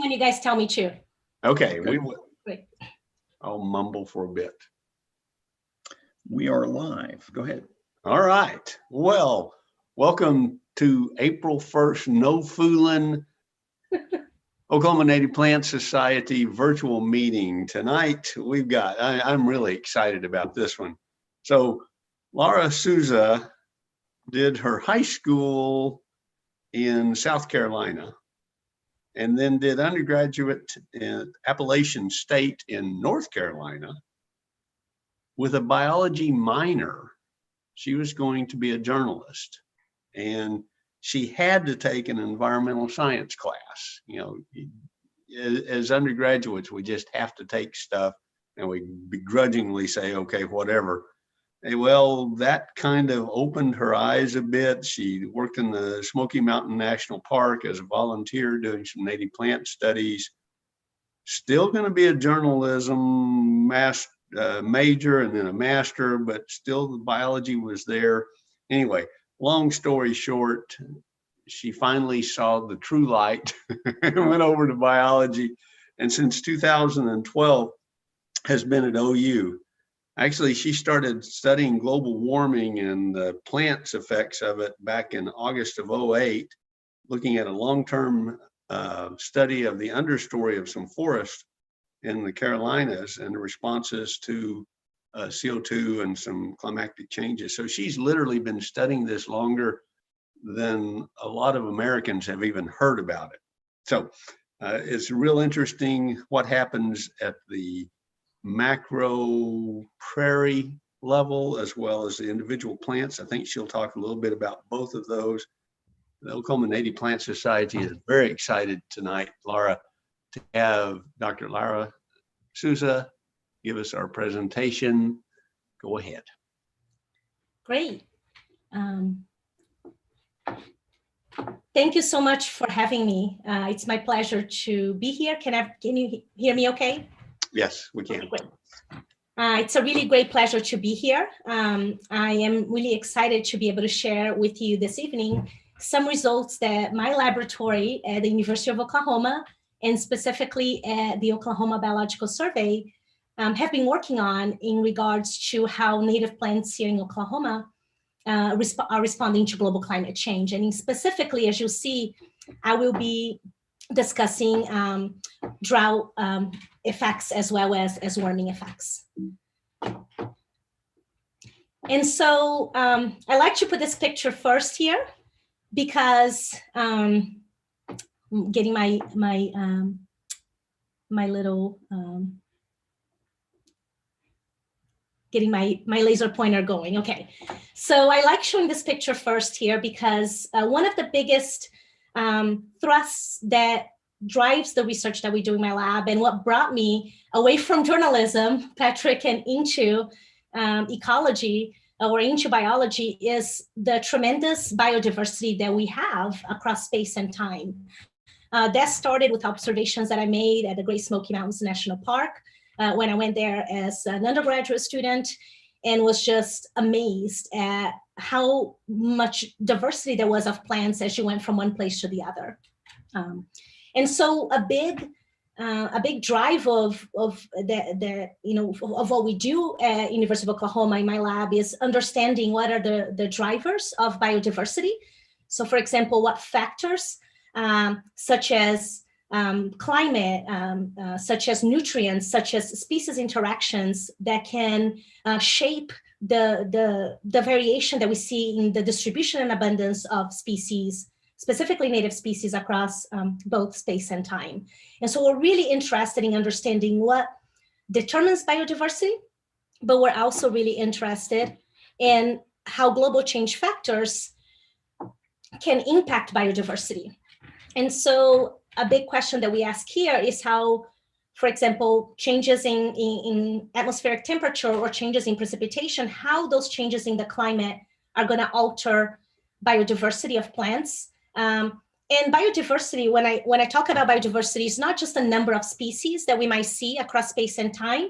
when you guys tell me to. Okay, we will. Great. I'll mumble for a bit. We are live. Go ahead. All right. Well, welcome to April 1st, No Foolin' Oklahoma Native Plant Society virtual meeting. Tonight, we've got, I'm really excited about this one. So Laura Souza did her high school in South Carolina and then did undergraduate at Appalachian State in North Carolina with a biology minor. She was going to be a journalist, and she had to take an environmental science class. You know, as undergraduates, we just have to take stuff and we begrudgingly say, okay, whatever. And well, that kind of opened her eyes a bit. She worked in the Smoky Mountain National Park as a volunteer doing some native plant studies. Still going to be a journalism major and then a master, but still the biology was there. Anyway, long story short, she finally saw the true light and went over to biology. And since 2012 has been at OU. Actually, she started studying global warming and the plants effects of it back in August of 08, looking at a long-term study of the understory of some forest in the Carolinas and the responses to CO2 and some climatic changes. So she's literally been studying this longer than a lot of Americans have even heard about it. So it's real interesting what happens at the macro prairie level as well as the individual plants. I think she'll talk a little bit about both of those. The Oklahoma Native Plant Society is very excited tonight, Laura, to have Dr. Laura Souza give us our presentation. Go ahead. Great. Thank you so much for having me. It's my pleasure to be here. Can you hear me okay? Yes, we can. Okay, great. It's a really great pleasure to be here. I am really excited to be able to share with you this evening some results that my laboratory at the University of Oklahoma and specifically at the Oklahoma Biological Survey have been working on in regards to how native plants here in Oklahoma are responding to global climate change. And specifically, as you'll see, I will be discussing drought effects as well as warming effects. And so I like to put this picture first here because I'm getting my little getting my laser pointer going. Okay, so I like showing this picture first here because one of the biggest thrusts that drives the research that we do in my lab and what brought me away from journalism, Patrick, and into ecology or into biology is the tremendous biodiversity that we have across space and time. That started with observations that I made at the Great Smoky Mountains National Park when I went there as an undergraduate student and was just amazed at how much diversity there was of plants as you went from one place to the other. And so a big drive of what we do at University of Oklahoma in my lab is understanding what are the drivers of biodiversity. So for example, what factors such as climate, such as nutrients, such as species interactions that can shape the variation that we see in the distribution and abundance of species, specifically native species across both space and time. And so we're really interested in understanding what determines biodiversity, but we're also really interested in how global change factors can impact biodiversity. And so a big question that we ask here is how, for example, changes in atmospheric temperature or changes in precipitation, how those changes in the climate are going to alter biodiversity of plants. And biodiversity, when I talk about biodiversity, is not just the number of species that we might see across space and time,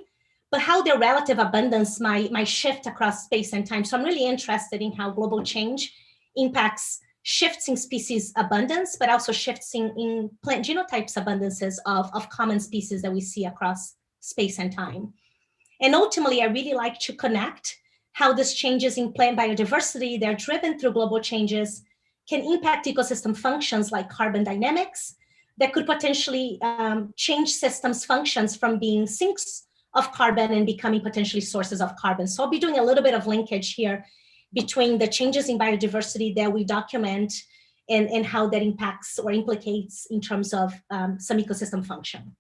but how their relative abundance might shift across space and time. So I'm really interested in how global change impacts shifts in species abundance, but also shifts in plant genotypes abundances of common species that we see across space and time. And ultimately, I really like to connect how these changes in plant biodiversity, they're driven through global changes, can impact ecosystem functions like carbon dynamics that could potentially change systems functions from being sinks of carbon and becoming potentially sources of carbon. So I'll be doing a little bit of linkage here between the changes in biodiversity that we document and how that impacts or implicates in terms of some ecosystem function.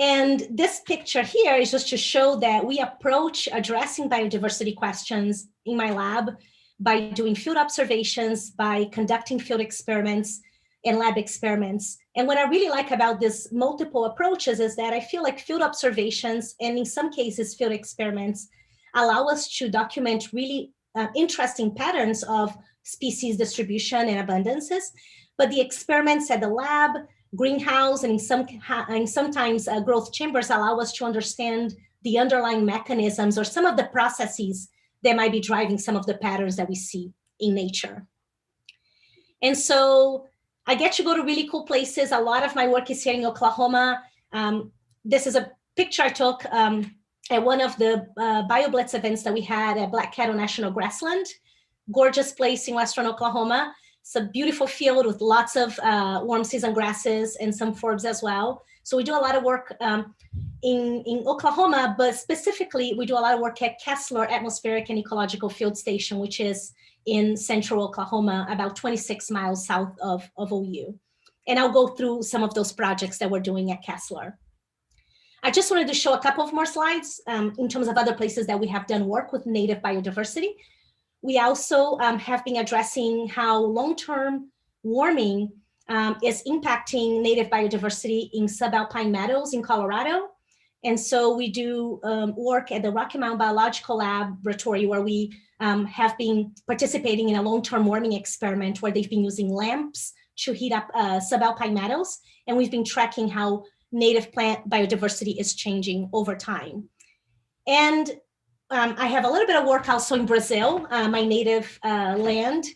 And this picture here is just to show that we approach addressing biodiversity questions in my lab by doing field observations, by conducting field experiments and lab experiments. And what I really like about this multiple approaches is that I feel like field observations and in some cases field experiments allow us to document really interesting patterns of species distribution and abundances. But the experiments at the lab, greenhouse, and sometimes growth chambers allow us to understand the underlying mechanisms or some of the processes that might be driving some of the patterns that we see in nature. And so I get to go to really cool places. A lot of my work is here in Oklahoma. This is a picture I took at one of the BioBlitz events that we had at Black Cattle National Grassland. Gorgeous place in western Oklahoma. It's a beautiful field with lots of warm season grasses and some forbs as well. So we do a lot of work in Oklahoma, but specifically we do a lot of work at Kessler Atmospheric and Ecological Field Station, which is in central Oklahoma, about 26 miles south of OU. And I'll go through some of those projects that we're doing at Kessler. I just wanted to show a couple of more slides in terms of other places that we have done work with native biodiversity. We also have been addressing how long-term warming is impacting native biodiversity in subalpine meadows in Colorado. And so we do work at the Rocky Mountain Biological Laboratory where we have been participating in a long-term warming experiment where they've been using lamps to heat up subalpine meadows. And we've been tracking how native plant biodiversity is changing over time. And I have a little bit of work also in Brazil, my native land.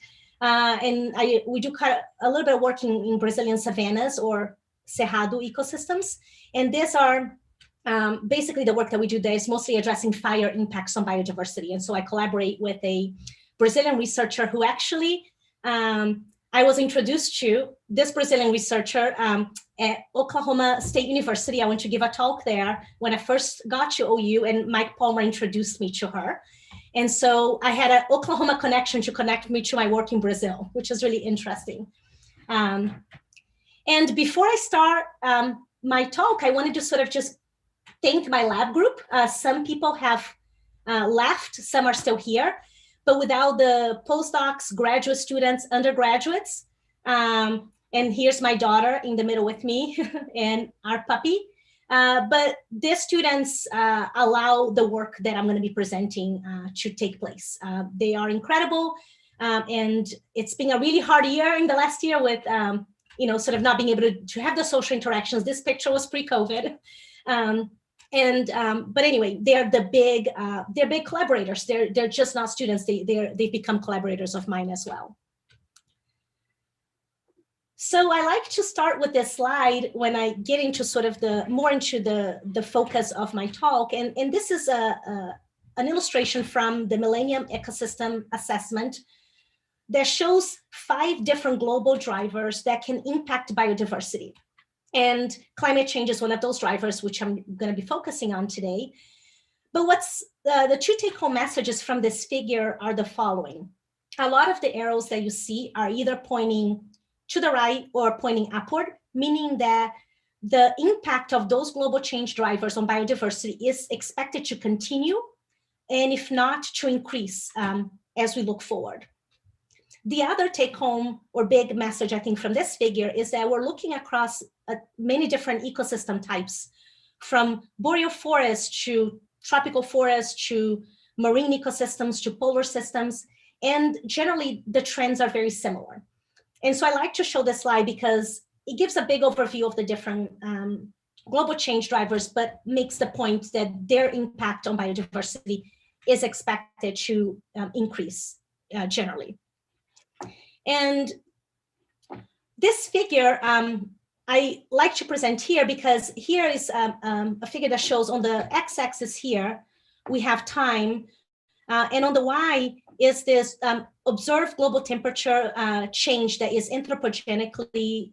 And we do a little bit of work in Brazilian savannas or cerrado ecosystems. And these are basically the work that we do there is mostly addressing fire impacts on biodiversity. And so I collaborate with a Brazilian researcher who actually I was introduced to, this Brazilian researcher at Oklahoma State University. I went to give a talk there when I first got to OU, and Mike Palmer introduced me to her. And so I had an Oklahoma connection to connect me to my work in Brazil, which is really interesting. And before I start my talk, I wanted to sort of just thank my lab group. Some people have left, some are still here. But without the postdocs, graduate students, undergraduates, and here's my daughter in the middle with me and our puppy. But these students allow the work that I'm going to be presenting to take place. They are incredible. And it's been a really hard year in the last year with, sort of not being able to have the social interactions. This picture was pre-COVID. But anyway, they're big collaborators. They're just not students. They've become collaborators of mine as well. So I like to start with this slide when I get into sort of more into the focus of my talk. And this is an illustration from the Millennium Ecosystem Assessment that shows 5 different global drivers that can impact biodiversity. And climate change is one of those drivers, which I'm going to be focusing on today. But what's the 2 take-home messages from this figure are the following. A lot of the arrows that you see are either pointing to the right or pointing upward, meaning that the impact of those global change drivers on biodiversity is expected to continue, and if not, to increase as we look forward. The other take-home or big message, I think, from this figure is that we're looking across many different ecosystem types, from boreal forests to tropical forests to marine ecosystems to polar systems, and generally the trends are very similar. And so I like to show this slide because it gives a big overview of the different global change drivers, but makes the point that their impact on biodiversity is expected to increase generally. And this figure, I like to present here because here is a figure that shows on the x-axis here, we have time, and on the y is this observed global temperature change that is anthropogenically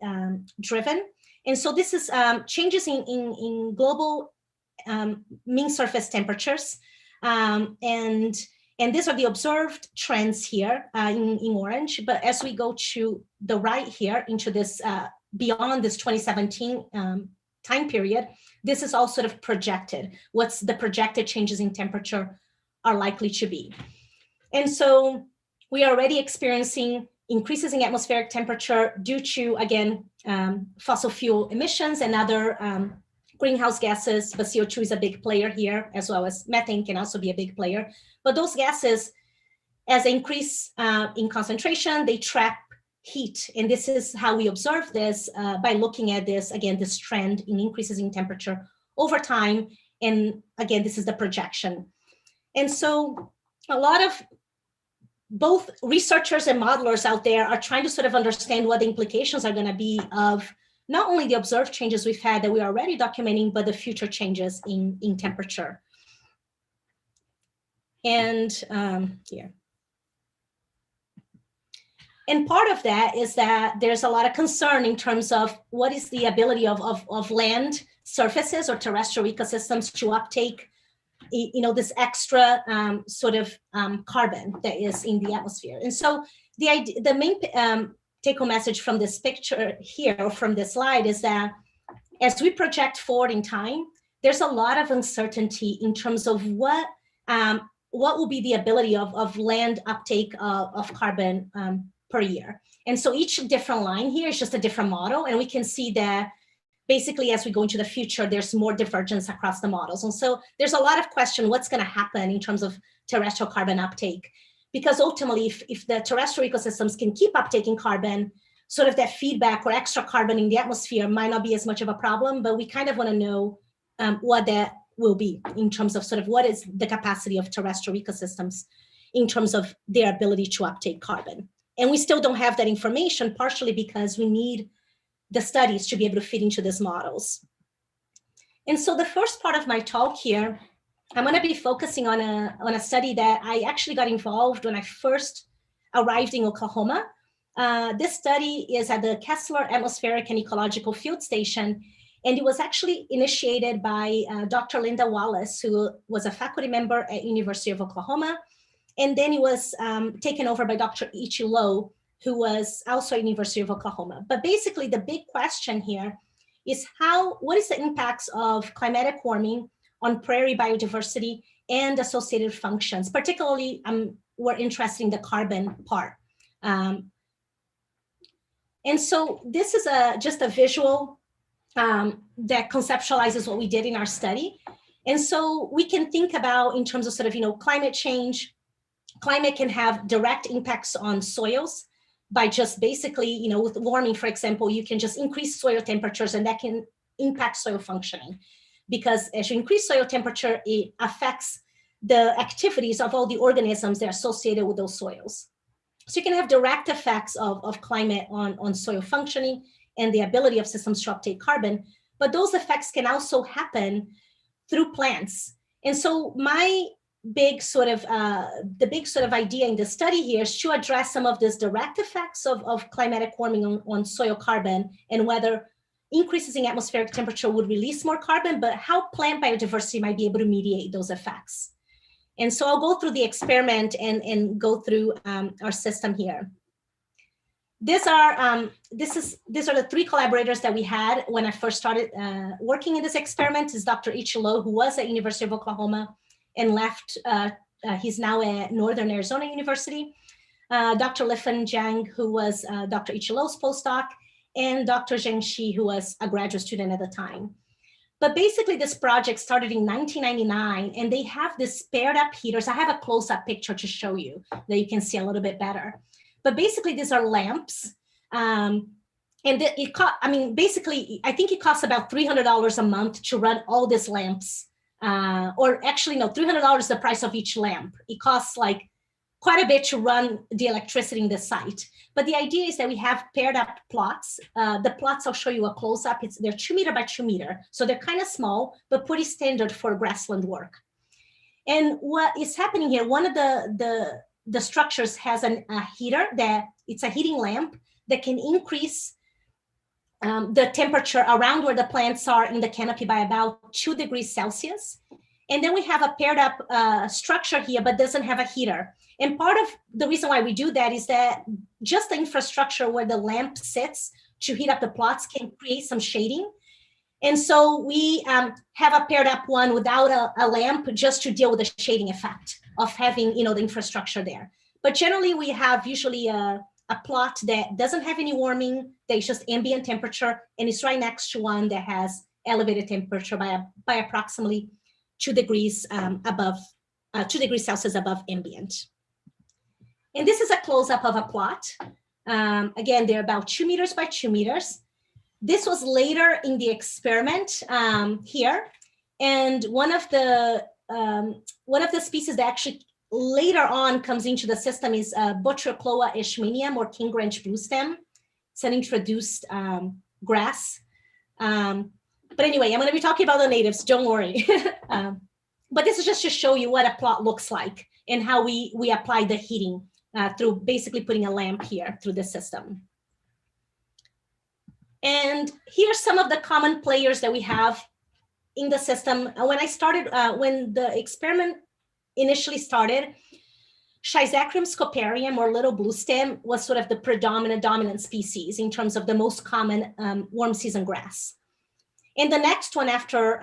driven. And so this is changes in global mean surface temperatures. And these are the observed trends here in orange. But as we go to the right here into this, beyond this 2017 time period, this is all sort of projected. What's the projected changes in temperature are likely to be. And so we are already experiencing increases in atmospheric temperature due to, again, fossil fuel emissions and other greenhouse gases, but CO2 is a big player here, as well as methane can also be a big player. But those gases, as they increase in concentration, they trap heat. And this is how we observe this by looking at this, again, this trend in increases in temperature over time. And again, this is the projection. And so a lot of both researchers and modelers out there are trying to sort of understand what the implications are going to be of not only the observed changes we've had that we are already documenting, but the future changes in temperature. And here. And part of that is that there's a lot of concern in terms of what is the ability of land surfaces or terrestrial ecosystems to uptake this extra sort of carbon that is in the atmosphere. And so the main take-home message from this picture here, or from this slide, is that as we project forward in time, there's a lot of uncertainty in terms of what will be the ability of land uptake of carbon per year. And so each different line here is just a different model, and we can see that basically, as we go into the future, there's more divergence across the models. And so there's a lot of question, what's going to happen in terms of terrestrial carbon uptake? Because ultimately, if the terrestrial ecosystems can keep uptaking carbon, sort of that feedback or extra carbon in the atmosphere might not be as much of a problem, but we kind of want to know what that will be in terms of sort of what is the capacity of terrestrial ecosystems in terms of their ability to uptake carbon. And we still don't have that information, partially because we need the studies to be able to fit into these models. And so the first part of my talk here, I'm going to be focusing on a study that I actually got involved when I first arrived in Oklahoma. This study is at the Kessler Atmospheric and Ecological Field Station, and it was actually initiated by Dr. Linda Wallace, who was a faculty member at University of Oklahoma, and then it was taken over by Dr. Ichi Low, who was also at University of Oklahoma. But basically, the big question here is what is the impacts of climatic warming on prairie biodiversity and associated functions? Particularly, we're interested in the carbon part. And so this is just a visual that conceptualizes what we did in our study. And so we can think about, in terms of sort of, climate change, climate can have direct impacts on soils by just basically, with warming, for example, you can just increase soil temperatures and that can impact soil functioning. Because as you increase soil temperature, it affects the activities of all the organisms that are associated with those soils. So you can have direct effects of climate on soil functioning and the ability of systems to uptake carbon, but those effects can also happen through plants. And so the big sort of idea in the study here is to address some of these direct effects of climatic warming on soil carbon, and whether increases in atmospheric temperature would release more carbon, but how plant biodiversity might be able to mediate those effects. And so I'll go through the experiment and go through our system here. These are the three collaborators that we had when I first started working in this experiment. Is Dr. Ichi Low, who was at University of Oklahoma and left. He's now at Northern Arizona University. Dr. Lifan Jiang, who was Dr. Ichi Low's postdoc, and Dr. Zheng Shi, who was a graduate student at the time. But basically, this project started in 1999, and they have this paired up heaters. I have a close-up picture to show you that you can see a little bit better. But basically, these are lamps. And basically, I think it costs about $300 a month to run all these lamps. Or actually, no, $300 is the price of each lamp. It costs like quite a bit to run the electricity in the site. But the idea is that we have paired up plots. The plots, I'll show you a close-up. They're 2 meter by 2 meter. So they're kind of small, but pretty standard for grassland work. And what is happening here, one of the structures has a heater that it's a heating lamp that can increase the temperature around where the plants are in the canopy by about 2 degrees Celsius. And then we have a paired up structure here, but doesn't have a heater. And part of the reason why we do that is that just the infrastructure where the lamp sits to heat up the plots can create some shading. And so we have a paired up one without a lamp just to deal with the shading effect of having, the infrastructure there. But generally we have usually a plot that doesn't have any warming, that is just ambient temperature, and it's right next to one that has elevated temperature by approximately 2 degrees 2 degrees Celsius above ambient. And this is a close-up of a plot. Again, they're about 2 meters by 2 meters. This was later in the experiment here. And one of the species that actually later on comes into the system is Botryochloa ishmenium, or king branch bluestem. It's an introduced grass. But anyway, I'm going to be talking about the natives, don't worry. But this is just to show you what a plot looks like and how we apply the heating through basically putting a lamp here through the system. And here's some of the common players that we have in the system. When I started, when the experiment initially started, Schizachyrium scoparium, or little bluestem, was sort of the dominant species in terms of the most common warm season grass. And the next one after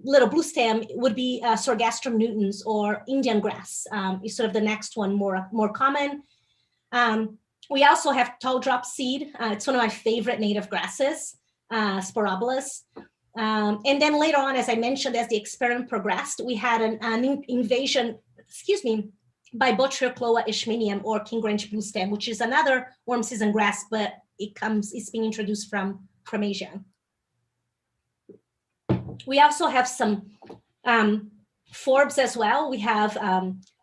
little bluestem would be Sorghastrum nutans, or Indian grass, is sort of the next one more common. We also have tall drop seed. It's one of my favorite native grasses, Sporobolus. And then later on, as I mentioned, as the experiment progressed, we had an invasion, by Botryochloa ishmenium, or king branch bluestem, which is another warm season grass, but it's being introduced from Asia. We also have some forbs as well. We have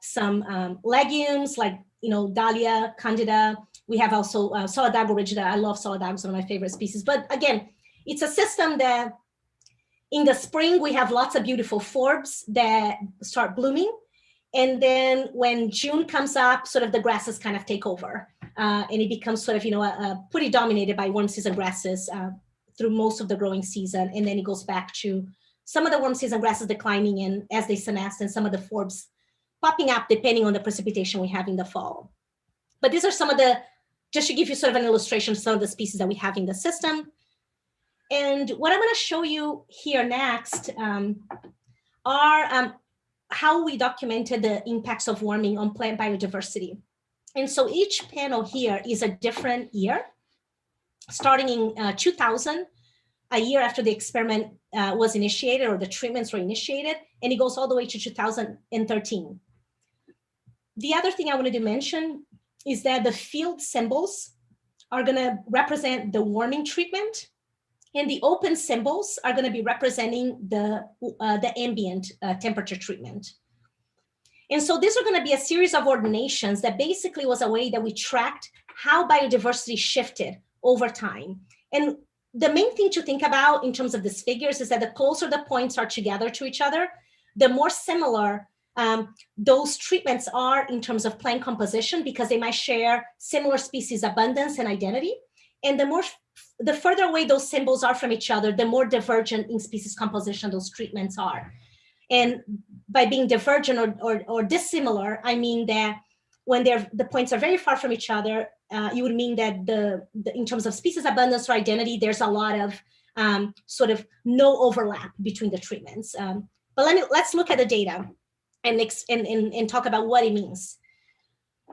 some legumes like, Dahlia, Candida. We have also Solidago rigida. I love Solidago, it's one of my favorite species. But again, it's a system that in the spring, we have lots of beautiful forbs that start blooming. And then when June comes up, sort of the grasses kind of take over. And it becomes sort of, pretty dominated by warm season grasses through most of the growing season. And then it goes back to some of the warm season grasses declining in as they senesce, and some of the forbs popping up depending on the precipitation we have in the fall. But these are some of just to give you sort of an illustration of some of the species that we have in the system. And what I'm going to show you here next are how we documented the impacts of warming on plant biodiversity. And so each panel here is a different year, starting in 2000, a year after the experiment was initiated, or the treatments were initiated, and it goes all the way to 2013. The other thing I wanted to mention is that the field symbols are going to represent the warming treatment, and the open symbols are going to be representing the ambient temperature treatment. And so these are going to be a series of ordinations that basically was a way that we tracked how biodiversity shifted over time. And the main thing to think about in terms of these figures is that the closer the points are together to each other, the more similar those treatments are in terms of plant composition, because they might share similar species abundance and identity. And the further away those symbols are from each other, the more divergent in species composition those treatments are. And by being divergent or dissimilar, I mean that when the points are very far from each other, you would mean that in terms of species abundance or identity, there's a lot of sort of no overlap between the treatments. But let's look at the data and talk about what it means.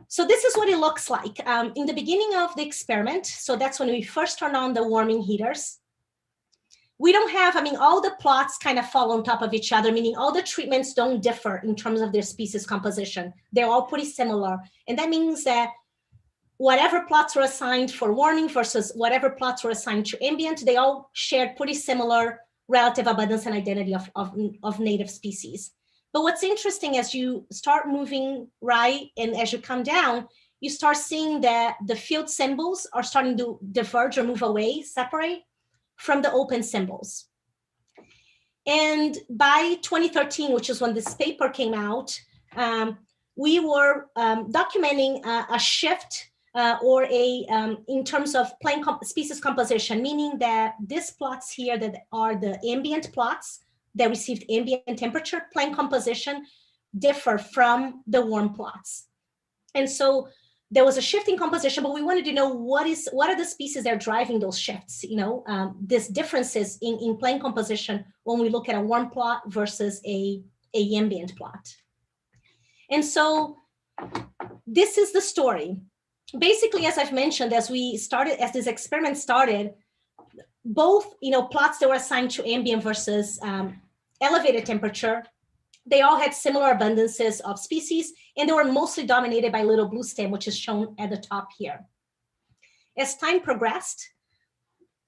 So this is what it looks like. In the beginning of the experiment, so that's when we first turn on the warming heaters, we don't have, all the plots kind of fall on top of each other, meaning all the treatments don't differ in terms of their species composition. They're all pretty similar. And that means that whatever plots were assigned for warming versus whatever plots were assigned to ambient, they all shared pretty similar relative abundance and identity of native species. But what's interesting, as you start moving right and as you come down, you start seeing that the field symbols are starting to diverge or move away, separate from the open symbols. And by 2013, which is when this paper came out, we were documenting a shift in terms of plant species composition, meaning that these plots here that are the ambient plots that received ambient temperature, plant composition differ from the warm plots. And so there was a shift in composition, but we wanted to know what are the species that are driving those shifts, these differences in plant composition when we look at a warm plot versus a ambient plot. And so this is the story. Basically, as I've mentioned, as this experiment started, both plots that were assigned to ambient versus elevated temperature, they all had similar abundances of species, and they were mostly dominated by little blue stem, which is shown at the top here. As time progressed,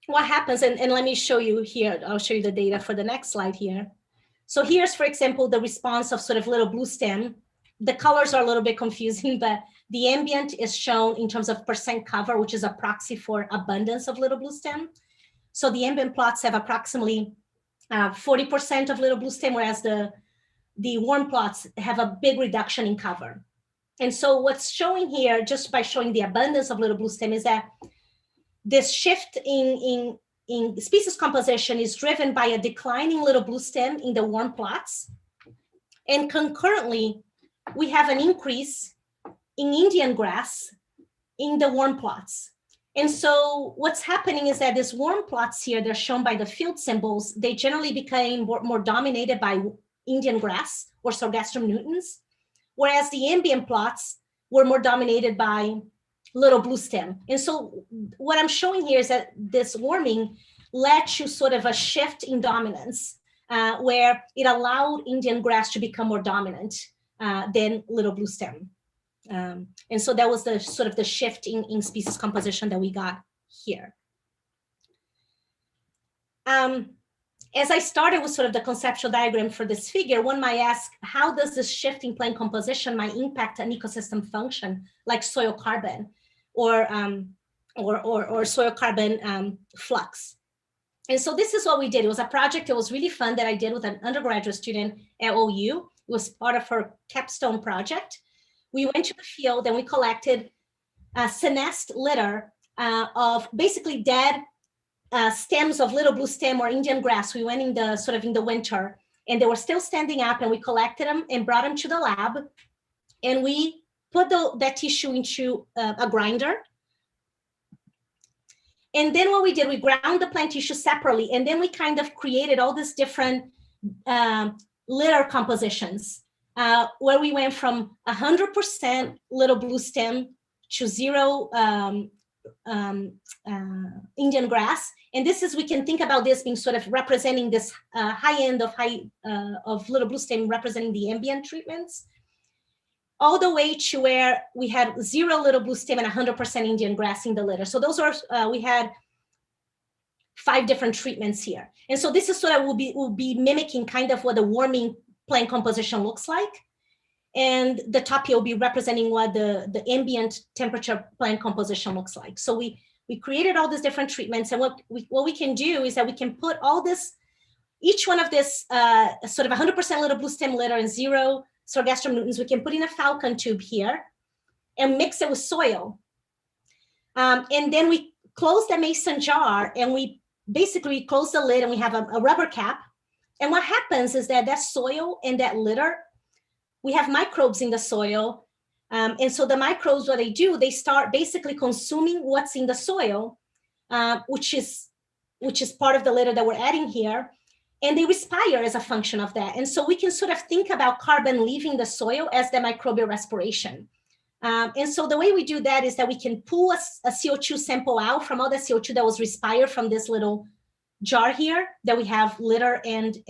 what happens, and let me show you here, I'll show you the data for the next slide here. So here's, for example, the response of sort of little blue stem. The colors are a little bit confusing, but the ambient is shown in terms of percent cover, which is a proxy for abundance of little blue stem. So the ambient plots have approximately 40% of little blue stem, whereas the warm plots have a big reduction in cover. And so what's showing here, just by showing the abundance of little blue stem, is that this shift in species composition is driven by a declining little blue stem in the warm plots. And concurrently, we have an increase in Indian grass in the warm plots. And so what's happening is that these warm plots here, they're shown by the field symbols, they generally became more dominated by Indian grass or Sorghastrum nutans, whereas the ambient plots were more dominated by little blue stem. And so what I'm showing here is that this warming led to sort of a shift in dominance, where it allowed Indian grass to become more dominant than little blue stem. And so that was the sort of the shift in species composition that we got here. As I started with sort of the conceptual diagram for this figure, one might ask, how does this shift in plant composition might impact an ecosystem function like soil carbon or soil carbon flux? And so this is what we did. It was a project that was really fun that I did with an undergraduate student at OU. It was part of her capstone project. We went to the field and we collected a senesced litter of basically dead stems of little blue stem or Indian grass. We went in the winter, and they were still standing up, and we collected them and brought them to the lab, and we put that tissue into a grinder. And then what we did, we ground the plant tissue separately, and then we kind of created all these different litter compositions, where we went from 100% little blue stem to 0 Indian grass. And this is, we can think about this being sort of representing this high end of little blue stem representing the ambient treatments, all the way to where we had 0 little blue stem and 100% Indian grass in the litter. So those are, we had 5 different treatments here. And so this is sort of will be mimicking kind of what the warming plant composition looks like. And the top here will be representing what the ambient temperature plant composition looks like. So we created all these different treatments, and what we can do is that we can put all this, each one of this sort of 100% little blue stem litter and 0 Sorghastrum nutans, we can put in a falcon tube here and mix it with soil. And then we close the mason jar, and we basically close the lid, and we have a rubber cap. And what happens is that soil and that litter, we have microbes in the soil. And so the microbes, what they do, they start basically consuming what's in the soil, which is part of the litter that we're adding here. And they respire as a function of that. And so we can sort of think about carbon leaving the soil as the microbial respiration. And so the way we do that is that we can pull a CO2 sample out from all the CO2 that was respired from this little jar here that we have litter and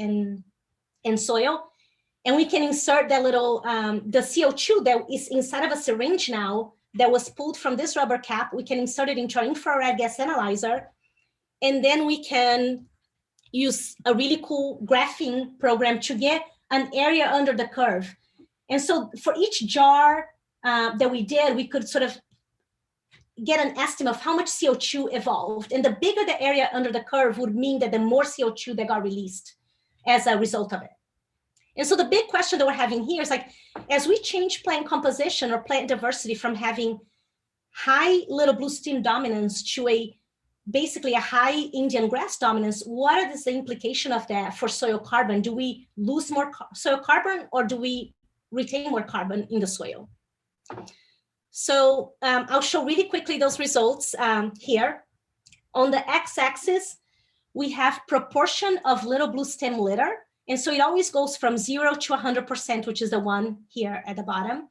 soil. And we can insert that little, the CO2 that is inside of a syringe now that was pulled from this rubber cap, we can insert it into our infrared gas analyzer. And then we can use a really cool graphing program to get an area under the curve. And so for each jar that we did, we could sort of get an estimate of how much CO2 evolved. And the bigger the area under the curve would mean that the more CO2 that got released as a result of it. And so the big question that we're having here is like, as we change plant composition or plant diversity from having high little blue stem dominance to basically a high Indian grass dominance, what is the implication of that for soil carbon? Do we lose more soil carbon, or do we retain more carbon in the soil? So I'll show really quickly those results here. On the x-axis, we have proportion of little blue stem litter. And so it always goes from 0 to 100%, which is the one here at the bottom.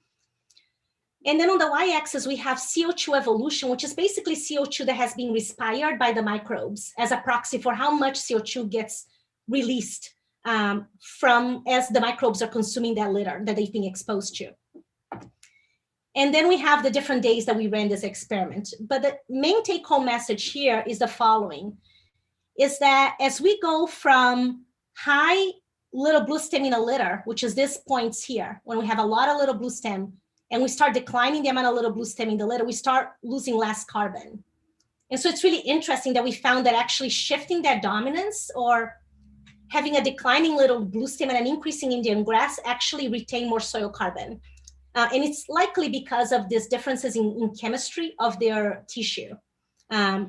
And then on the y-axis, we have CO2 evolution, which is basically CO2 that has been respired by the microbes as a proxy for how much CO2 gets released from as the microbes are consuming that litter that they've been exposed to. And then we have the different days that we ran this experiment. But the main take-home message here is the following, is that as we go from high little blue stem in a litter, which is this points here, when we have a lot of little blue stem, and we start declining the amount of little blue stem in the litter, we start losing less carbon. And so it's really interesting that we found that actually shifting that dominance or having a declining little blue stem and an increasing Indian grass actually retain more soil carbon. And it's likely because of these differences in chemistry of their tissue,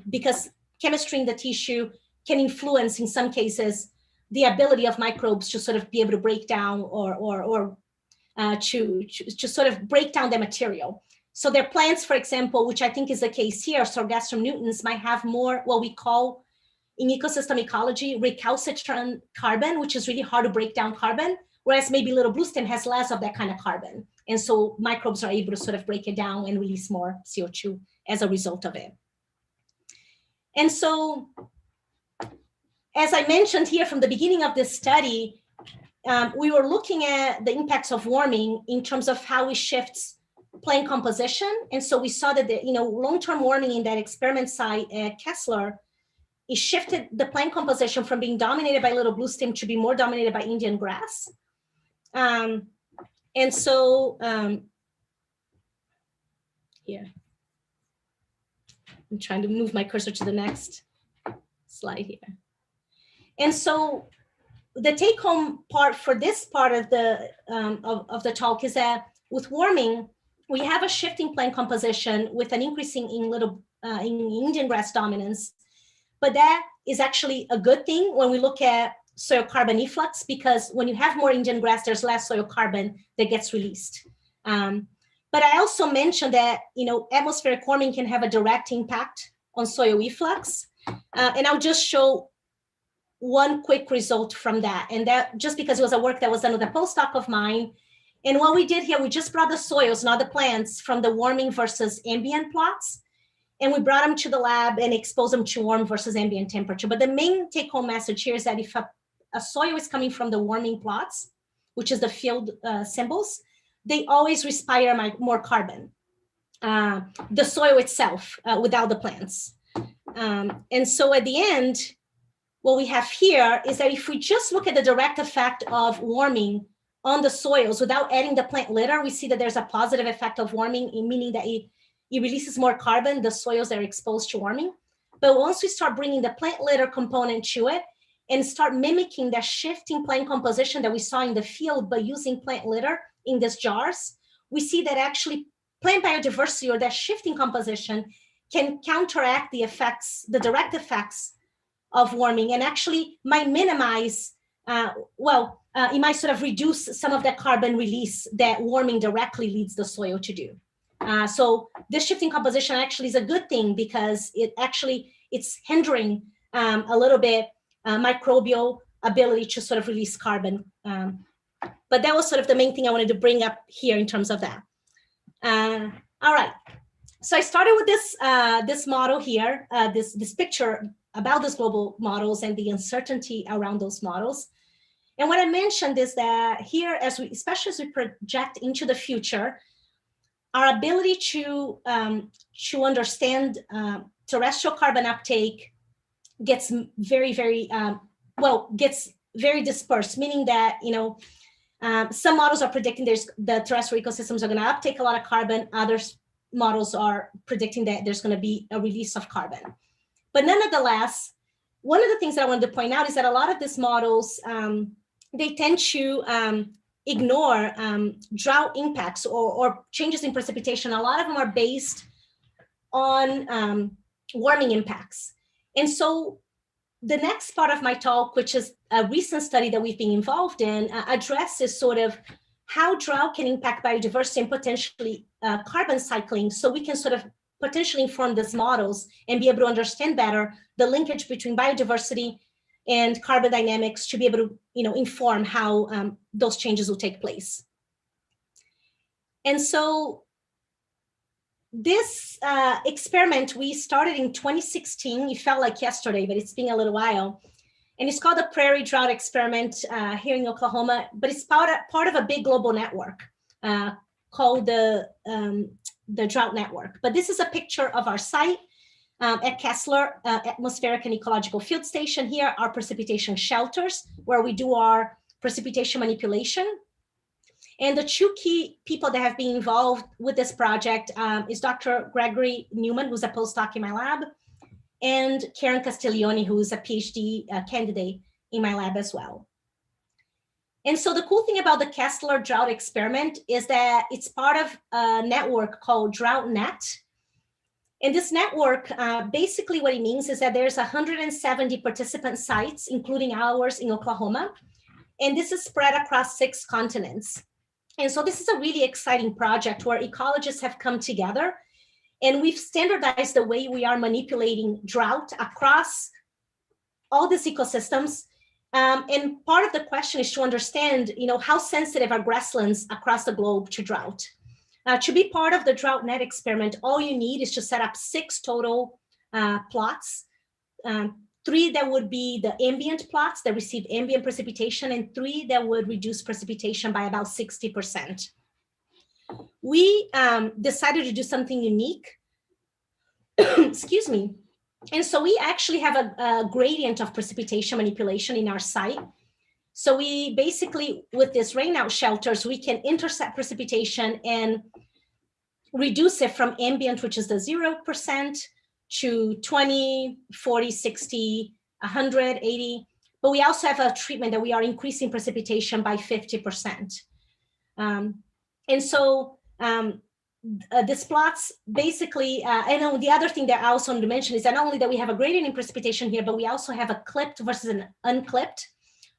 because chemistry in the tissue can influence, in some cases, the ability of microbes to sort of be able to break down or to sort of break down the material. So their plants, for example, which I think is the case here, Sorghastrum nutans, might have more what we call in ecosystem ecology recalcitrant carbon, which is really hard to break down carbon, whereas maybe little blue stem has less of that kind of carbon. And so microbes are able to sort of break it down and release more CO2 as a result of it. And so, as I mentioned here from the beginning of this study, we were looking at the impacts of warming in terms of how it shifts plant composition. And so we saw that the long-term warming in that experiment site at Kessler, it shifted the plant composition from being dominated by little blue stem to be more dominated by Indian grass. And so here, I'm trying to move my cursor to the next slide here. And so the take-home part for this part of the talk is that with warming, we have a shifting plant composition with an increasing in Indian grass dominance, but that is actually a good thing when we look at soil carbon efflux, because when you have more Indian grass, there's less soil carbon that gets released. But I also mentioned that atmospheric warming can have a direct impact on soil efflux, and I'll just show one quick result from that, and that just because it was a work that was done with a postdoc of mine. And what we did here, we just brought the soils, not the plants, from the warming versus ambient plots. And we brought them to the lab and exposed them to warm versus ambient temperature. But the main take-home message here is that if a soil is coming from the warming plots, which is the field symbols, they always respire more carbon, the soil itself, without the plants. And so at the end, what we have here is that if we just look at the direct effect of warming on the soils without adding the plant litter, we see that there's a positive effect of warming, meaning that it releases more carbon, the soils that are exposed to warming. But once we start bringing the plant litter component to it and start mimicking that shifting plant composition that we saw in the field by using plant litter in these jars, we see that actually plant biodiversity or that shifting composition can counteract the effects, the direct effects of warming, and actually might minimize, it might sort of reduce some of that carbon release that warming directly leads the soil to do. So this shifting composition actually is a good thing because it's hindering a little bit microbial ability to sort of release carbon. But that was sort of the main thing I wanted to bring up here in terms of that. All right, so I started with this model here, this picture about these global models and the uncertainty around those models. And what I mentioned is that here, especially as we project into the future, our ability to understand terrestrial carbon uptake gets very, very, gets very dispersed, meaning that, Some models are predicting the terrestrial ecosystems are going to uptake a lot of carbon. Others models are predicting that there's going to be a release of carbon. But nonetheless, one of the things that I wanted to point out is that a lot of these models, they tend to ignore drought impacts or changes in precipitation. A lot of them are based on warming impacts. And so the next part of my talk, which is a recent study that we've been involved in, addresses sort of how drought can impact biodiversity and potentially carbon cycling, so we can sort of potentially inform these models and be able to understand better the linkage between biodiversity and carbon dynamics to be able to, inform how those changes will take place. And so this experiment we started in 2016. It felt like yesterday, but it's been a little while. And it's called the Prairie Drought Experiment here in Oklahoma, but it's part of a big global network called the Drought Network. But this is a picture of our site at Kessler Atmospheric and Ecological Field Station. Here are precipitation shelters where we do our precipitation manipulation. And the two key people that have been involved with this project is Dr. Gregory Newman, who's a postdoc in my lab, and Karen Castiglione, who is a PhD candidate in my lab as well. And so the cool thing about the Kessler Drought Experiment is that it's part of a network called DroughtNet. And this network, basically what it means is that there's 170 participant sites, including ours in Oklahoma. And this is spread across 6 continents. And so this is a really exciting project where ecologists have come together, and we've standardized the way we are manipulating drought across all these ecosystems. And part of the question is to understand, how sensitive are grasslands across the globe to drought. To be part of the DroughtNet experiment, all you need is to set up 6 total plots. 3 that would be the ambient plots that receive ambient precipitation, and 3 that would reduce precipitation by about 60%. We decided to do something unique, excuse me. And so we actually have a gradient of precipitation manipulation in our site. So we basically, with this rainout shelters, we can intercept precipitation and reduce it from ambient, which is the 0%, to 20, 40, 60, 100, 80. But we also have a treatment that we are increasing precipitation by 50%. And so this plots basically, and the other thing that I also want to mention is that not only that we have a gradient in precipitation here, but we also have a clipped versus an unclipped.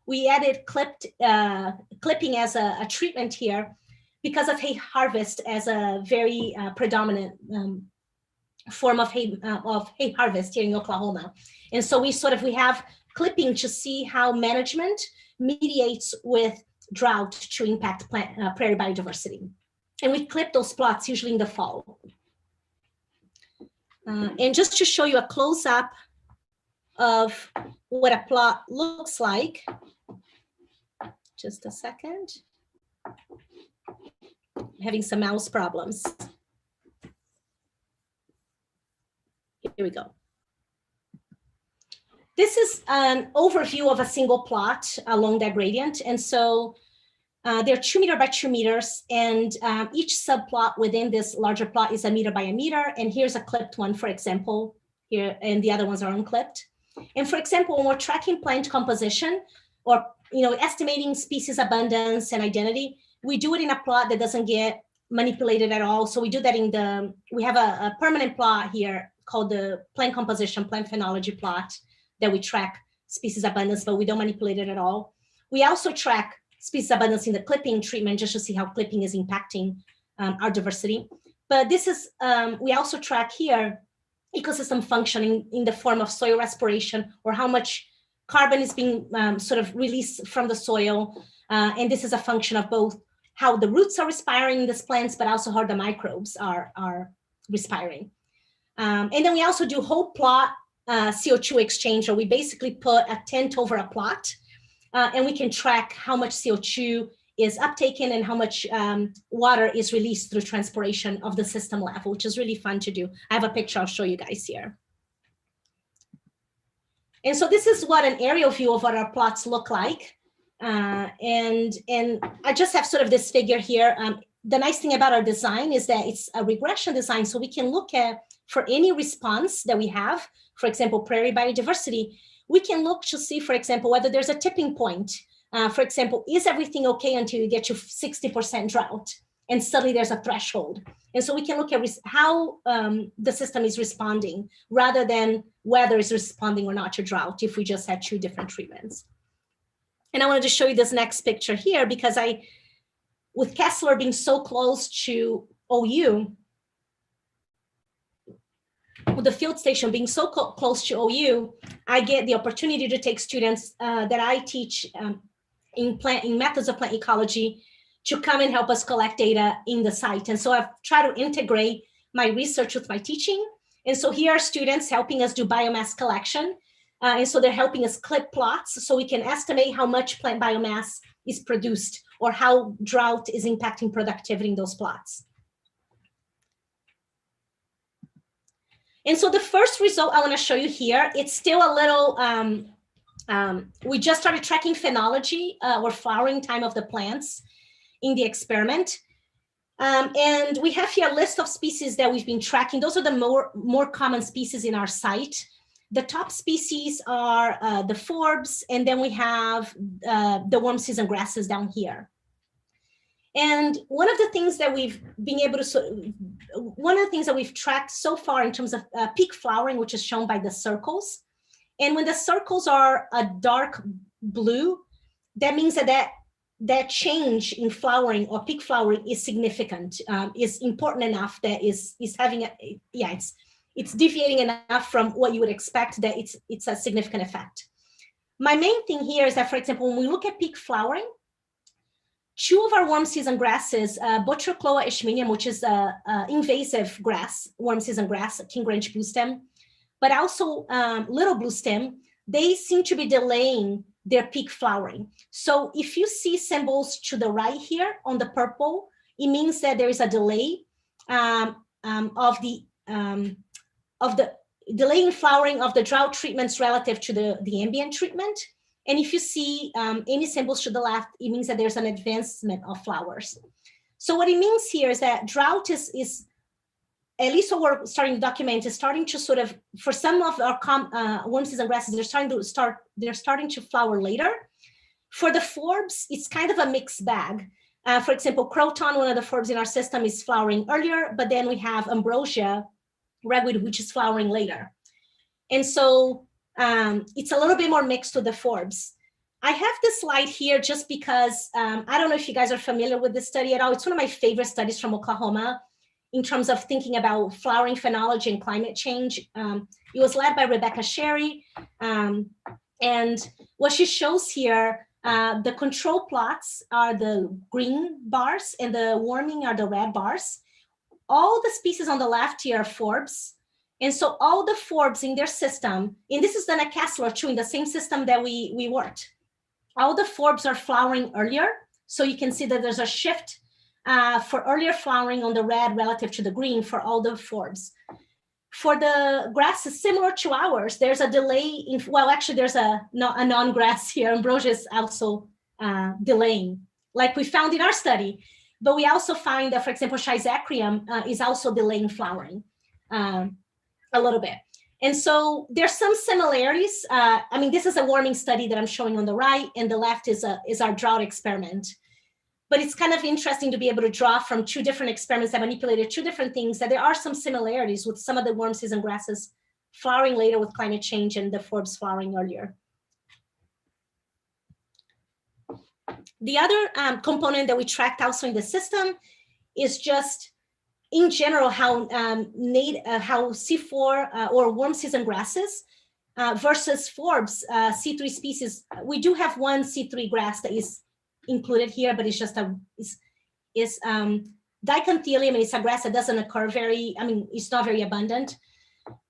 We added clipping as a treatment here because of hay harvest as a very predominant form of hay harvest here in Oklahoma. And so we have clipping to see how management mediates with drought to impact prairie biodiversity. And we clip those plots usually in the fall. And just to show you a close-up of what a plot looks like, just a second. I'm having some mouse problems. Here we go. This is an overview of a single plot along that gradient. And so they're 2 meters by 2 meters, and each subplot within this larger plot is 1 meter by 1 meter. And here's a clipped one, for example, here, and the other ones are unclipped. And for example, when we're tracking plant composition or estimating species abundance and identity, we do it in a plot that doesn't get manipulated at all. So we do that we have a permanent plot here called the plant composition, plant phenology plot that we track species abundance, but we don't manipulate it at all. We also track species abundance in the clipping treatment just to see how clipping is impacting our diversity. But this is, we also track here ecosystem functioning in the form of soil respiration, or how much carbon is being sort of released from the soil. And this is a function of both how the roots are respiring in these plants, but also how the microbes are respiring. And then we also do whole plot CO2 exchange, or we basically put a tent over a plot, and we can track how much CO2 is uptaken and how much water is released through transpiration of the system level, which is really fun to do. I have a picture I'll show you guys here. And so this is what an aerial view of what our plots look like. And I just have sort of this figure here. The nice thing about our design is that it's a regression design, so we can look at, for any response that we have, for example, prairie biodiversity, we can look to see, for example, whether there's a tipping point. For example, is everything okay until you get to 60% drought? And suddenly there's a threshold. And so we can look at how the system is responding rather than whether it's responding or not to drought if we just had two different treatments. And I wanted to show you this next picture here because with Kessler being so close to OU, with the field station being so close to OU, I get the opportunity to take students that I teach in methods of plant ecology to come and help us collect data in the site. And so I've tried to integrate my research with my teaching. And so here are students helping us do biomass collection. And so they're helping us clip plots so we can estimate how much plant biomass is produced or how drought is impacting productivity in those plots. And so the first result I want to show you here, it's still a little, we just started tracking phenology or flowering time of the plants in the experiment. And we have here a list of species that we've been tracking. Those are the more common species in our site. The top species are the forbs, and then we have the warm season grasses down here. And one of the things that we've been able to, one of the things that we've tracked so far in terms of peak flowering, which is shown by the circles. And when the circles are a dark blue, that means that change in flowering or peak flowering is significant, is important enough that is having a, yeah, it's deviating enough from what you would expect that it's a significant effect. My main thing here is that, for example, when we look at peak flowering, two of our warm season grasses, Botryochloa ishmenium, which is a invasive grass, warm season grass, King Branch blue stem, but also little blue stem, they seem to be delaying their peak flowering. So if you see symbols to the right here on the purple, it means that there is a delay of the delay in flowering of the drought treatments relative to the ambient treatment. And if you see any symbols to the left, it means that there's an advancement of flowers. So what it means here is that drought is at least what we're starting to document, is starting to sort of, for some of our warm season grasses, they're starting to flower later. For the forbs, it's kind of a mixed bag. For example, croton, one of the forbs in our system, is flowering earlier, but then we have ambrosia, ragweed, which is flowering later. And so it's a little bit more mixed with the forbs. I have this slide here just because I don't know if you guys are familiar with this study at all. It's one of my favorite studies from Oklahoma in terms of thinking about flowering phenology and climate change. It was led by Rebecca Sherry. And what she shows here, the control plots are the green bars and the warming are the red bars. All the species on the left here are forbs. And so all the forbs in their system, and this is done at Kessler too, in the same system that we worked. All the forbs are flowering earlier. So you can see that there's a shift for earlier flowering on the red relative to the green for all the forbs. For the grasses similar to ours, there's a delay in, well, actually there's a non-grass here. Ambrosia is also delaying, like we found in our study. But we also find that, for example, Schizachyrium is also delaying flowering a little bit. And so there's some similarities. I mean, this is a warming study that I'm showing on the right, and the left is our drought experiment. But it's kind of interesting to be able to draw from two different experiments that manipulated two different things, that there are some similarities with some of the warm season grasses flowering later with climate change and the forbs flowering earlier. The other component that we tracked also in the system is just, in general, how C4 or warm season grasses versus forbs, C3 species. We do have one C3 grass that is included here, but it's just dichonthelium, and it's a grass that doesn't occur it's not very abundant.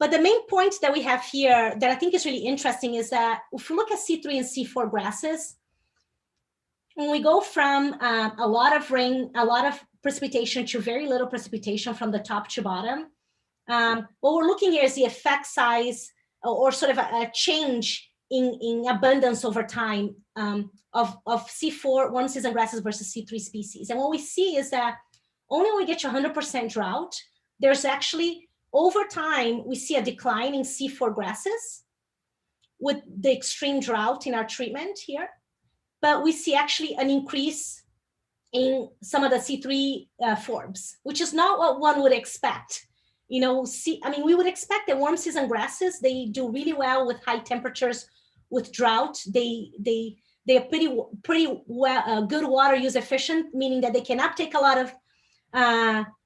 But the main point that we have here that I think is really interesting is that if we look at C3 and C4 grasses, when we go from a lot of rain, a lot of precipitation to very little precipitation from the top to bottom, what we're looking here is the effect size or sort of a change in abundance over time of C4 warm season grasses versus C3 species. And what we see is that only when we get to 100% drought, there's actually, over time, we see a decline in C4 grasses with the extreme drought in our treatment here. But we see actually an increase in some of the C3 forms, which is not what one would expect. You know, we would expect that warm season grasses, they do really well with high temperatures, with drought. They are pretty well, good water use efficient, meaning that they can uptake a lot of,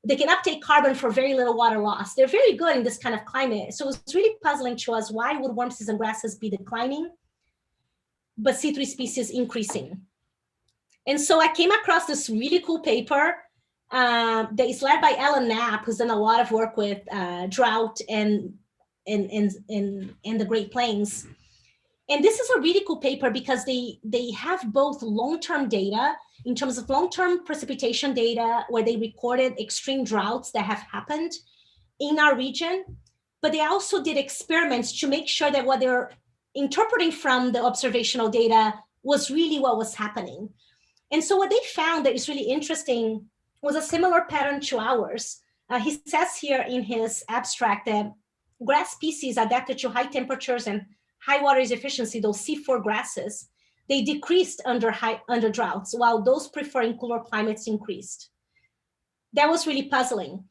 they can uptake carbon for very little water loss. They're very good in this kind of climate. So it's really puzzling to us, why would warm season grasses be declining, but C3 species increasing? And so I came across this really cool paper that is led by Ellen Knapp, who's done a lot of work with drought and the Great Plains. And this is a really cool paper because they have both long-term data in terms of long-term precipitation data, where they recorded extreme droughts that have happened in our region, but they also did experiments to make sure that what they're interpreting from the observational data was really what was happening. And so what they found that is really interesting was a similar pattern to ours. He says here in his abstract that grass species adapted to high temperatures and high water use efficiency, those C4 grasses, they decreased under droughts, while those preferring cooler climates increased. That was really puzzling.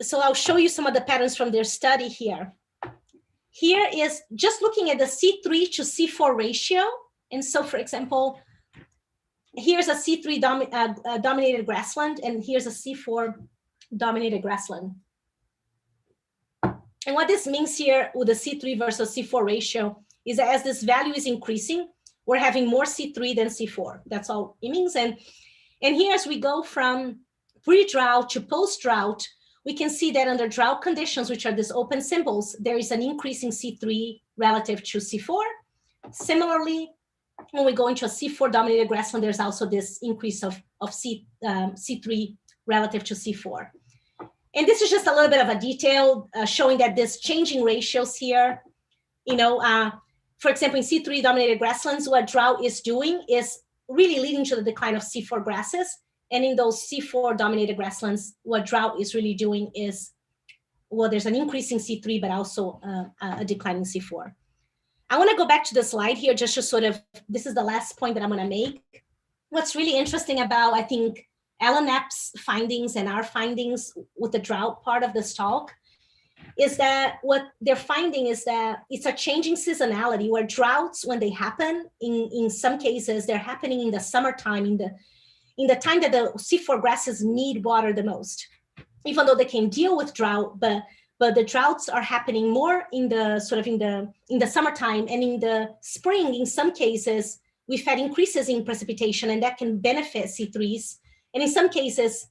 So I'll show you some of the patterns from their study here. Here is just looking at the C3 to C4 ratio. And so, for example, here's a C3 dominated grassland, and here's a C4 dominated grassland. And what this means here with the C3 versus C4 ratio is that as this value is increasing, we're having more C3 than C4. That's all it means. And here, as we go from pre-drought to post-drought, we can see that under drought conditions, which are these open symbols, there is an increase in C3 relative to C4. Similarly, when we go into a C4 dominated grassland, there's also this increase of C3 relative to C4. And this is just a little bit of a detail showing that this changing ratios here, for example, in C3 dominated grasslands, what drought is doing is really leading to the decline of C4 grasses. And in those C4 dominated grasslands, what drought is really doing is, well, there's an increase in C3, but also a decline in C4. I want to go back to the slide here just to sort of, this is the last point that I'm going to make. What's really interesting about, I think, Ellen Knapp's findings and our findings with the drought part of this talk is that what they're finding is that it's a changing seasonality, where droughts, when they happen, in some cases, they're happening in the summertime, in the time that the C4 grasses need water the most, even though they can deal with drought, but the droughts are happening more in the summertime, and in the spring, in some cases, we've had increases in precipitation, and that can benefit C3s. And in some cases,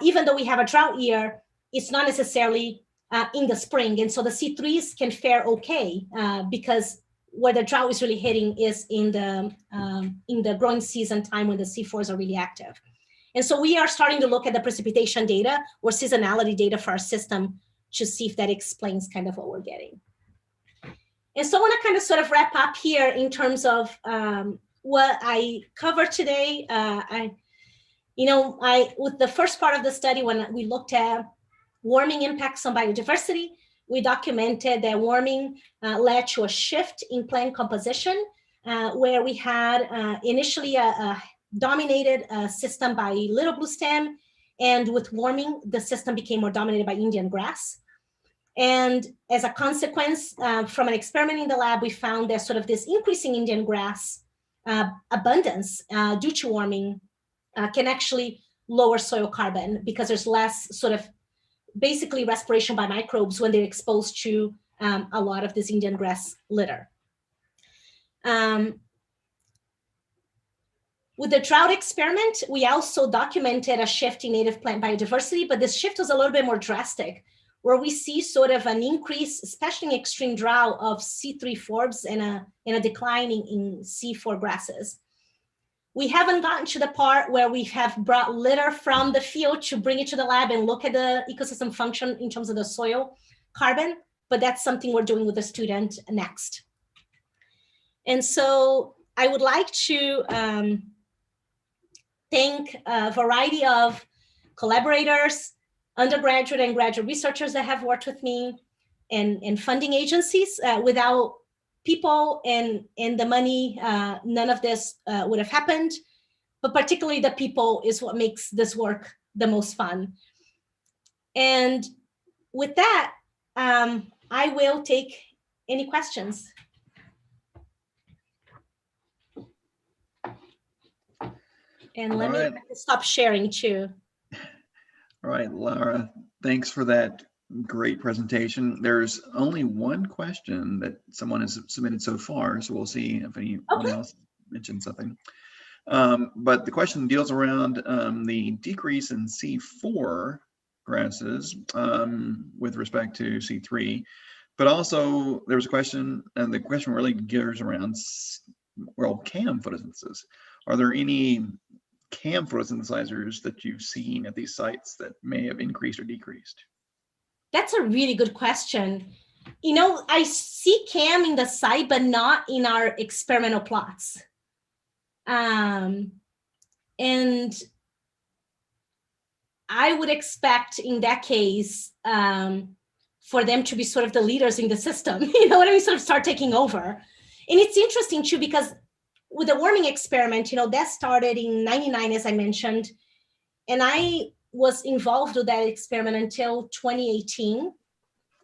even though we have a drought year, it's not necessarily in the spring. And so the C3s can fare okay because where the drought is really hitting is in the growing season time when the C4s are really active. And so we are starting to look at the precipitation data or seasonality data for our system to see if that explains kind of what we're getting. And so I want to kind of sort of wrap up here in terms of what I covered today. With the first part of the study, when we looked at warming impacts on biodiversity, we documented that warming led to a shift in plant composition, where we had initially a dominated system by little blue stem, and with warming, the system became more dominated by Indian grass. And as a consequence, from an experiment in the lab, we found that sort of this increasing Indian grass abundance due to warming can actually lower soil carbon, because there's less sort of basically respiration by microbes when they're exposed to a lot of this Indian grass litter. With the drought experiment, we also documented a shift in native plant biodiversity, but this shift was a little bit more drastic, where we see sort of an increase, especially in extreme drought, of C3 forbs and a decline in C4 grasses. We haven't gotten to the part where we have brought litter from the field to bring it to the lab and look at the ecosystem function in terms of the soil carbon, but that's something we're doing with the student next. And so I would like to thank a variety of collaborators, undergraduate and graduate researchers that have worked with me, and funding agencies. Without people and the money, none of this would have happened. But particularly the people is what makes this work the most fun. And with that, I will take any questions. And let me stop sharing too. All right, Laura, thanks for that great presentation. There's only one question that someone has submitted so far, so we'll see if anyone else mentions something. But the question deals around the decrease in C4 grasses with respect to C3, but also there was a question, and the question really gears around, well, CAM photosynthesis. Are there any CAM photosynthesizers that you've seen at these sites that may have increased or decreased? That's a really good question. You know, I see CAM in the site, but not in our experimental plots. And I would expect in that case for them to be sort of the leaders in the system, you know what I mean, sort of start taking over. And it's interesting too, because with the warming experiment, you know, that started in '99, as I mentioned, and I was involved with that experiment until 2018.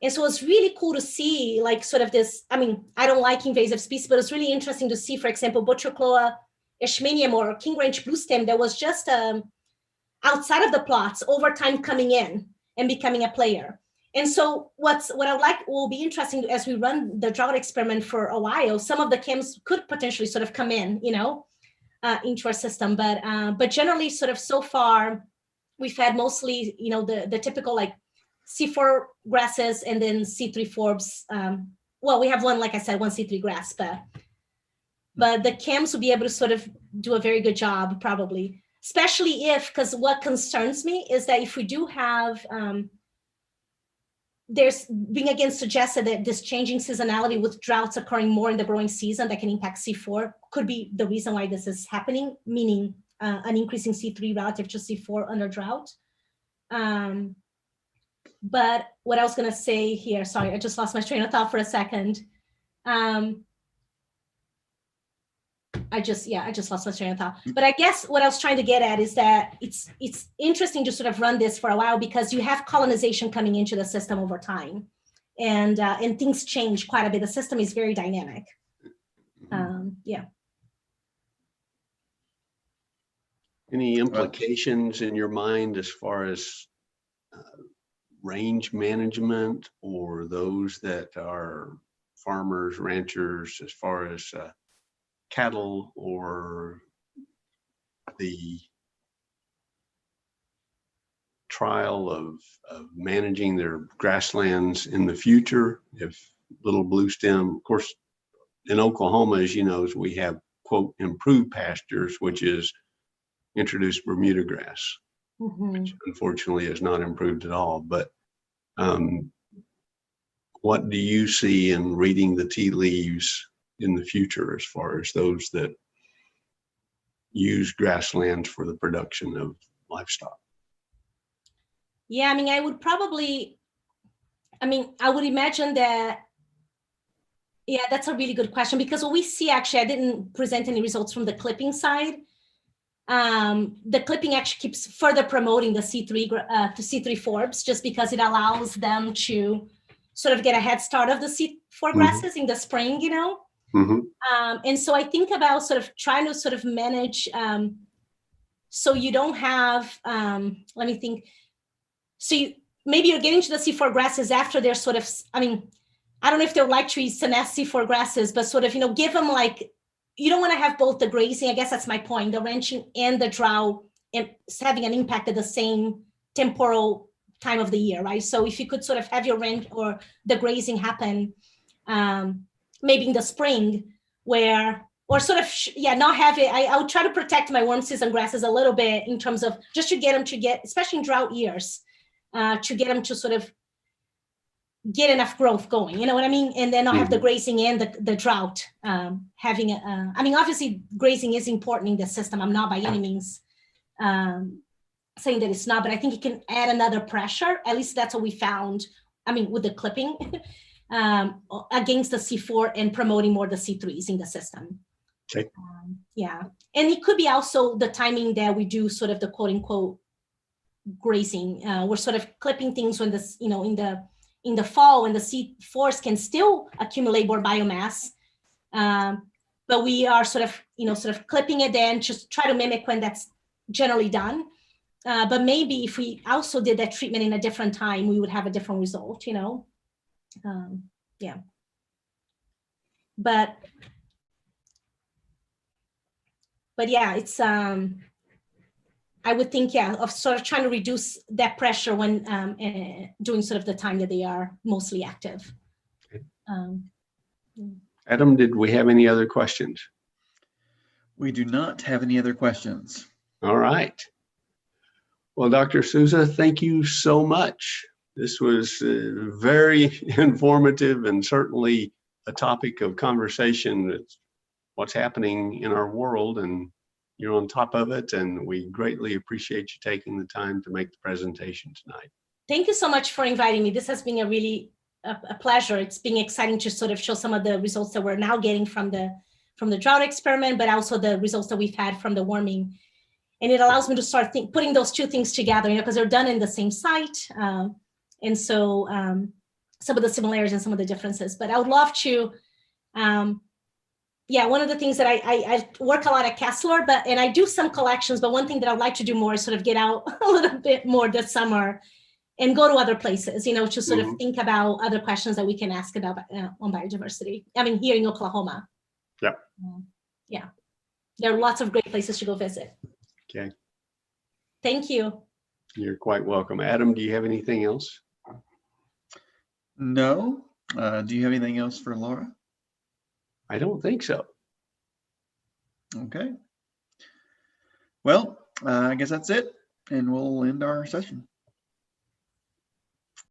And so it's really cool to see like sort of this, I mean, I don't like invasive species, but it's really interesting to see, for example, Botryochloa eschmenium or king ranch bluestem that was just outside of the plots over time coming in and becoming a player. And so what I would like will be interesting as we run the drought experiment for a while, some of the CAMs could potentially sort of come in, you know, into our system. But generally sort of so far, we've had mostly, you know, the typical like C4 grasses and then C3 forbs. Well, we have one, like I said, one C3 grass, but the CAMs will be able to sort of do a very good job probably, especially if, because what concerns me is that if we do have, there's being again suggested that this changing seasonality with droughts occurring more in the growing season that can impact C4 could be the reason why this is happening, meaning an increase in C3 relative to C4 under drought. But what I was going to say here, sorry, I just lost my train of thought for a second. I just lost my train of thought. But I guess what I was trying to get at is that it's interesting to sort of run this for a while because you have colonization coming into the system over time, and things change quite a bit. The system is very dynamic. Yeah. Any implications in your mind as far as range management or those that are farmers, ranchers, as far as cattle or the trial of managing their grasslands in the future? If little bluestem, of course, in Oklahoma, as you know, we have, quote, improved pastures, which is introduced Bermuda grass, which unfortunately is not improved at all. But what do you see in reading the tea leaves in the future as far as those that use grasslands for the production of livestock? Yeah, I mean, I would imagine that, yeah, that's a really good question, because what we see, actually, I didn't present any results from the clipping side. The clipping actually keeps further promoting the C3 forbs, just because it allows them to sort of get a head start of the C4 grasses in the spring, you know? And so I think about sort of trying to sort of manage, so you don't have, let me think. So maybe you're getting to the C4 grasses after they're sort of, I mean, I don't know if they'll like to eat senesced C4 grasses, but sort of, you know, give them like, you don't want to have both the grazing, I guess that's my point, the ranching and the drought, and having an impact at the same temporal time of the year, right? So if you could sort of have your ranch or the grazing happen maybe in the spring, where, or sort of, not have it, I would try to protect my warm season grasses a little bit in terms of just to get them to get, especially in drought years, to get them to sort of get enough growth going, you know what I mean? And then I'll have the Mhm. grazing and the drought. Having, I mean, obviously grazing is important in the system. I'm not by any means saying that it's not, but I think it can add another pressure. At least that's what we found. I mean, with the clipping against the C4 and promoting more the C3s in the system. Okay. Yeah. And it could be also the timing that we do sort of the quote unquote grazing. We're sort of clipping things when this, you know, in the fall when the C4s can still accumulate more biomass. But we are sort of clipping it then, just try to mimic when that's generally done. But maybe if we also did that treatment in a different time, we would have a different result, you know? Yeah. But yeah, it's, I would think, yeah, of sort of trying to reduce that pressure when during sort of the time that they are mostly active. Okay. Adam, did we have any other questions? We do not have any other questions. All right. Well, Dr. Souza, thank you so much. This was very informative and certainly a topic of conversation. That's what's happening in our world, and you're on top of it, and we greatly appreciate you taking the time to make the presentation tonight. Thank you so much for inviting me. This has been a really a pleasure. It's been exciting to sort of show some of the results that we're now getting from the drought experiment, but also the results that we've had from the warming. And it allows me to start putting those two things together, you know, because they're done in the same site. And so some of the similarities and some of the differences, but I would love to, yeah, one of the things that I work a lot at Kessler, and I do some collections, but one thing that I'd like to do more is sort of get out a little bit more this summer and go to other places, you know, to sort of think about other questions that we can ask about on biodiversity. I mean, here in Oklahoma. Yeah. Yeah. There are lots of great places to go visit. Okay. Thank you. You're quite welcome. Adam, do you have anything else? No. Do you have anything else for Laura? I don't think so. Okay. Well, I guess that's it, and we'll end our session.